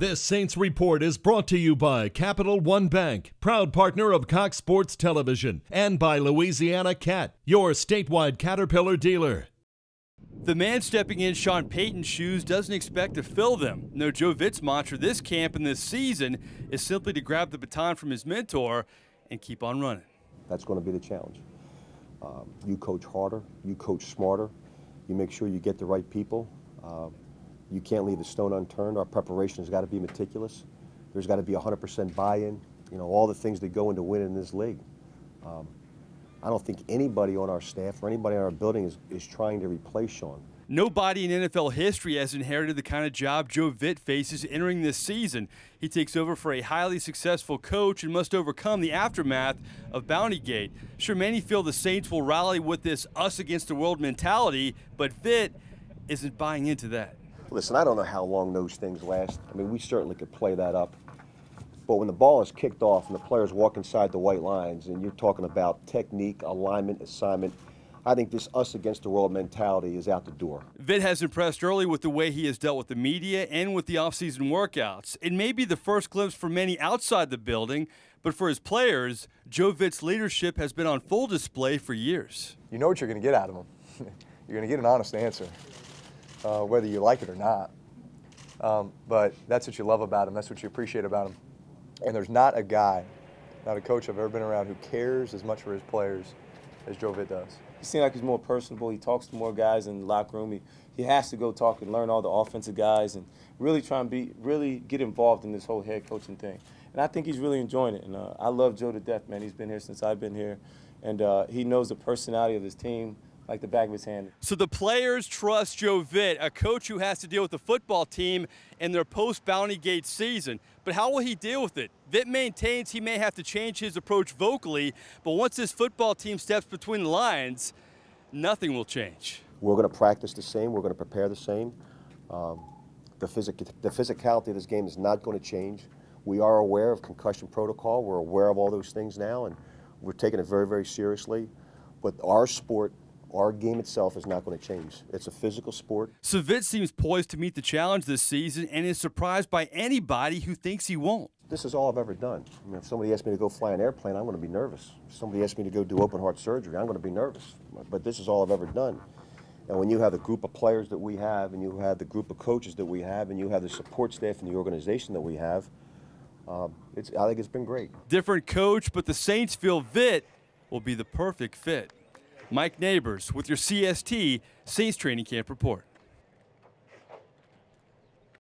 This Saints Report is brought to you by Capital One Bank, proud partner of Cox Sports Television, and by Louisiana Cat, your statewide Caterpillar dealer. The man stepping in Sean Payton's shoes doesn't expect to fill them. No, Joe Vitt's mantra this camp and this season is simply to grab the baton from his mentor and keep on running. That's going to be the challenge. You coach harder, you coach smarter, you make sure you get the right people. You can't leave a stone unturned. Our preparation has got to be meticulous. There's got to be 100% buy-in. You know, all the things that go into winning this league. I don't think anybody on our staff or anybody in our building is trying to replace Sean. Nobody in NFL history has inherited the kind of job Joe Vitt faces entering this season. He takes over for a highly successful coach and must overcome the aftermath of Bountygate. Sure, many feel the Saints will rally with this us-against-the-world mentality, but Vitt isn't buying into that. Listen, I don't know how long those things last. I mean, we certainly could play that up. But when the ball is kicked off and the players walk inside the white lines and you're talking about technique, alignment, assignment, I think this us-against-the-world mentality is out the door. Vitt has impressed early with the way he has dealt with the media and with the offseason workouts. It may be the first glimpse for many outside the building, but for his players, Joe Vitt's leadership has been on full display for years. You know what you're going to get out of him. You're going to get an honest answer. Whether you like it or not. But that's what you love about him. That's what you appreciate about him. And there's not a guy, not a coach I've ever been around who cares as much for his players as Joe Vitt does. He seems like he's more personable. He talks to more guys in the locker room. He has to go talk and learn all the offensive guys and really try and really get involved in this whole head coaching thing. And I think he's really enjoying it. And I love Joe to death, man. He's been here since I've been here. And he knows the personality of his team like the back of his hand. So the players trust Joe Vitt, a coach who has to deal with the football team in their post-Bountygate season. But how will he deal with it? Vitt maintains he may have to change his approach vocally, but once this football team steps between the lines, nothing will change. We're going to practice the same. We're going to prepare the same. The physicality of this game is not going to change. We are aware of concussion protocol. We're aware of all those things now, and we're taking it very, very seriously. But our sport, our game itself is not going to change. It's a physical sport. So Vitt seems poised to meet the challenge this season and is surprised by anybody who thinks he won't. This is all I've ever done. I mean, if somebody asks me to go fly an airplane, I'm going to be nervous. If somebody asks me to go do open heart surgery, I'm going to be nervous. But this is all I've ever done. And when you have the group of players that we have, and you have the group of coaches that we have, and you have the support staff and the organization that we have, I think it's been great. Different coach, but the Saints feel Vitt will be the perfect fit. Mike Neighbors with your CST Saints Training Camp Report.